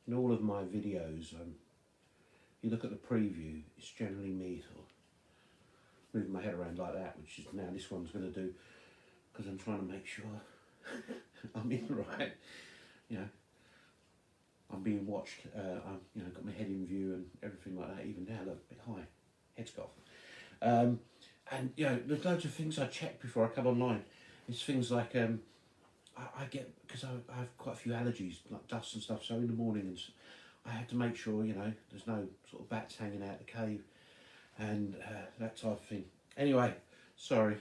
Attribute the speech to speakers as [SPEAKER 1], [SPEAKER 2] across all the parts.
[SPEAKER 1] in all of my videos, you look at the preview, it's generally me sort of moving my head around like that, which is now this one's going to do, because I'm trying to make sure I'm in the right, you know, I'm being watched, I've got my head in view and everything like that. Even now, look, a bit high, head's got off. And there's loads of things I check before I come online. It's things like I get, because I have quite a few allergies, like dust and stuff. So in the mornings, I have to make sure there's no sort of bats hanging out the cave and that type of thing. Anyway, sorry,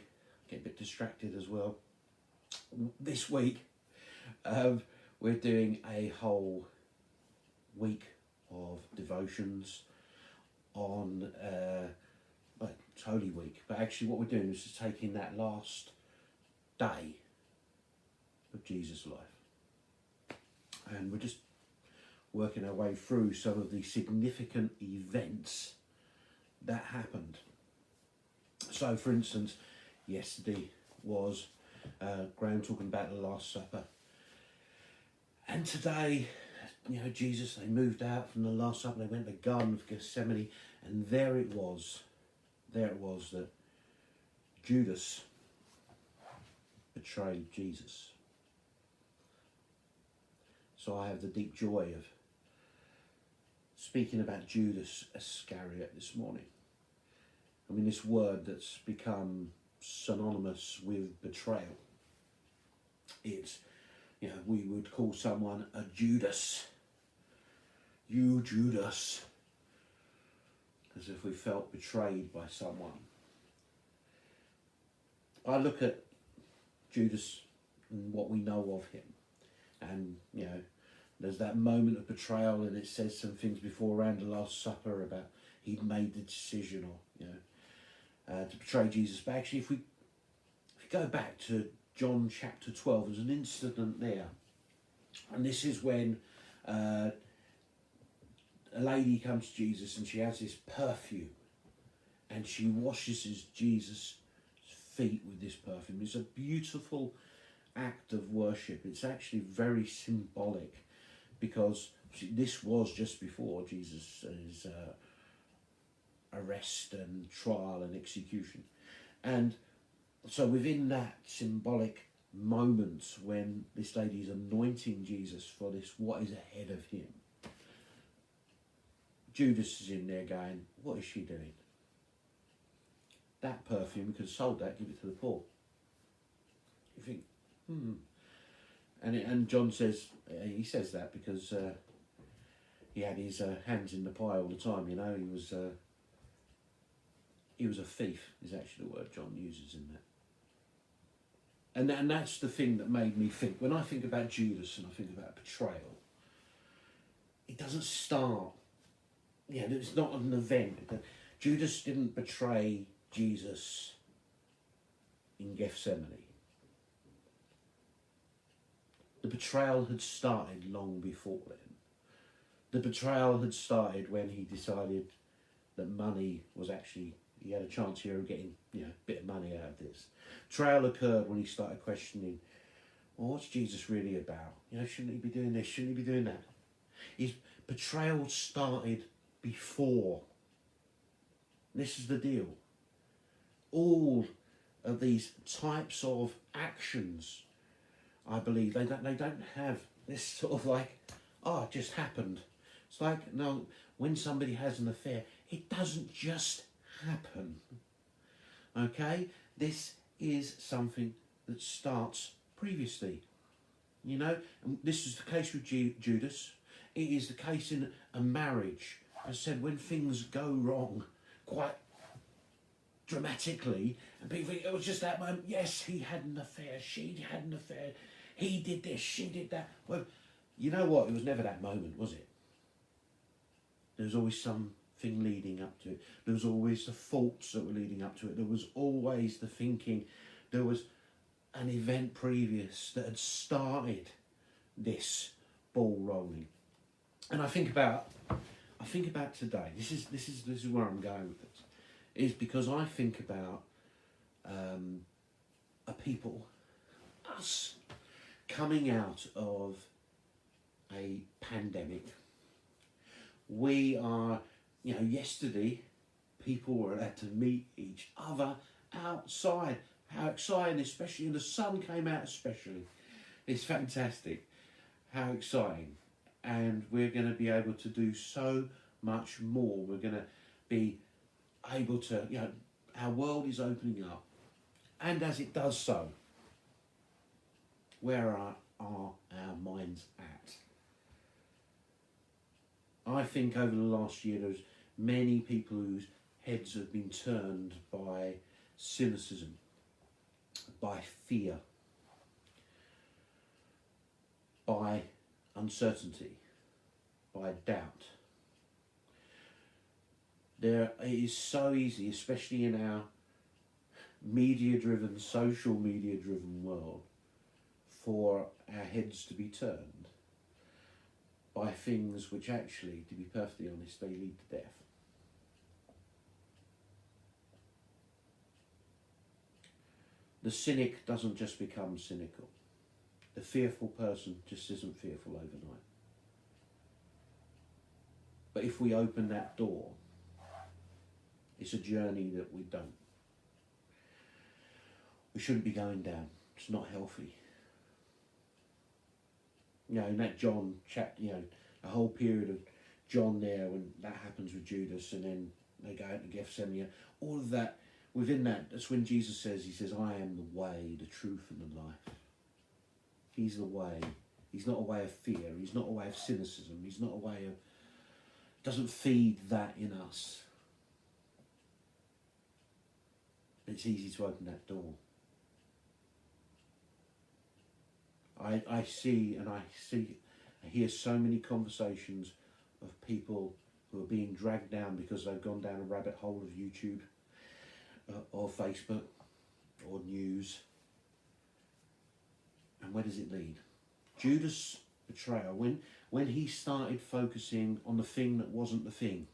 [SPEAKER 1] get a bit distracted as well. This week, we're doing a whole week of devotions on it's Holy Week, but actually what we're doing is just taking that last day of Jesus' life, and we're just working our way through some of the significant events that happened. So, for instance, yesterday was Graham talking about the Last Supper, and today, Jesus, they moved out from the Last Supper, they went to the Garden of Gethsemane, and there it was that Judas betrayed Jesus. So I have the deep joy of speaking about Judas Iscariot this morning. I mean, this word that's become synonymous with betrayal. It's, we would call someone a Judas. You Judas. As if we felt betrayed by someone. I look at Judas and what we know of him. And, there's that moment of betrayal, and it says some things before around the Last Supper about he'd made the decision to betray Jesus. But actually, if we go back to John chapter 12, there's an incident there. And this is when a lady comes to Jesus and she has this perfume and she washes Jesus' feet with this perfume. It's a beautiful act of worship. It's actually very symbolic, because this was just before Jesus' arrest and trial and execution. And so within that symbolic moment when this lady is anointing Jesus for this, what is ahead of him, Judas is in there going, what is she doing? That perfume, we could have sold that, give it to the poor. You think, And John says, he says that because he had his hands in the pie all the time, he was a thief, is actually the word John uses in that. And that's the thing that made me think, when I think about Judas and I think about betrayal, it doesn't start, it's not an event. Judas didn't betray Jesus in Gethsemane. The betrayal had started long before then. The betrayal had started when he decided that money was actually, he had a chance here of getting, a bit of money out of this. Betrayal occurred when he started questioning, well, what's Jesus really about? Shouldn't he be doing this? Shouldn't he be doing that? His betrayal started before. This is the deal. All of these types of actions, I believe, they don't have this sort of like, it just happened. It's like, no, when somebody has an affair, it doesn't just happen. Okay? This is something that starts previously. And this is the case with Judas. It is the case in a marriage. As I said, when things go wrong quite dramatically, and people think it was just that moment, yes, he had an affair, she had an affair, he did this, she did that. Well, you know what? It was never that moment, was it? There was always something leading up to it. There was always the thoughts that were leading up to it. There was always the thinking. There was an event previous that had started this ball rolling. And I think about today. This is where I'm going with it. Is because I think about a people, us, coming out of a pandemic, We are, yesterday people were allowed to meet each other outside. How exciting, especially when the sun came out especially. It's fantastic. How exciting. And we're going to be able to do so much more. We're going to be able to, our world is opening up. And as it does so, where are our minds at? I think over the last year there's many people whose heads have been turned by cynicism, by fear, by uncertainty, by doubt. It is so easy, especially in our media-driven, social media-driven world, for our heads to be turned by things which actually, to be perfectly honest, they lead to death. The cynic doesn't just become cynical. The fearful person just isn't fearful overnight. But if we open that door, it's a journey that we don't. We shouldn't be going down. It's not healthy. In that John chapter, the whole period of John there, when that happens with Judas, and then they go out to Gethsemane, all of that, within that's when Jesus says, he says, I am the way, the truth and the life. He's the way. He's not a way of fear. He's not a way of cynicism. He's not a way of, doesn't feed that in us. It's easy to open that door. I hear so many conversations of people who are being dragged down because they've gone down a rabbit hole of YouTube or Facebook or news. And where does it lead? Judas' betrayal, when he started focusing on the thing that wasn't the thing,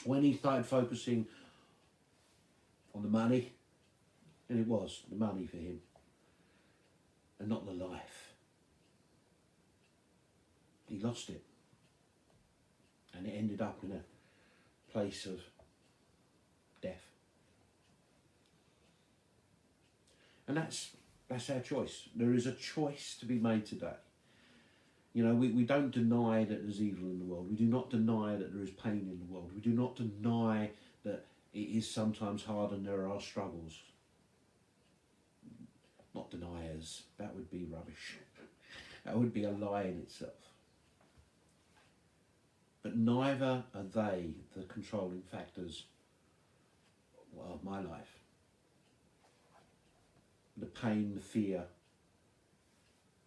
[SPEAKER 1] when he started focusing on the money, and it was the money for him, and not the life, he lost it. And it ended up in a place of death. And that's our choice. There is a choice to be made today. We don't deny that there's evil in the world. We do not deny that there is pain in the world. We do not deny that it is sometimes hard and there are struggles. Not deniers. That would be rubbish. That would be a lie in itself. But neither are they the controlling factors of my life. The pain, the fear,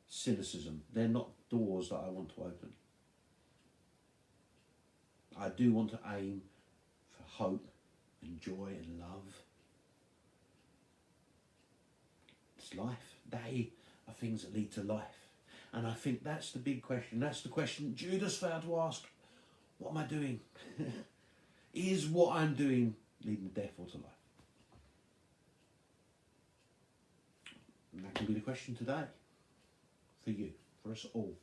[SPEAKER 1] cynicism, they're not doors that I want to open. I do want to aim for hope and joy and love. It's life. They are things that lead to life. And I think that's the big question. That's the question Judas failed to ask. What am I doing? Is what I'm doing leading to death or to life? And that can be the question today. For you, for us all.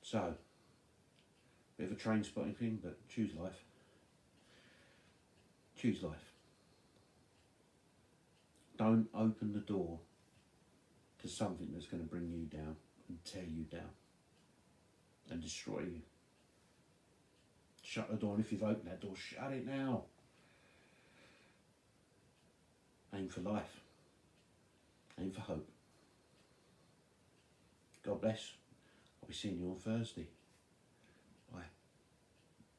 [SPEAKER 1] So, bit of a train spotting thing, but choose life. Choose life. Don't open the door to something that's going to bring you down and tear you down and destroy you. Shut the door, and if you've opened that door, shut it now. Aim for life. Aim for hope. God bless. I'll be seeing you on Thursday.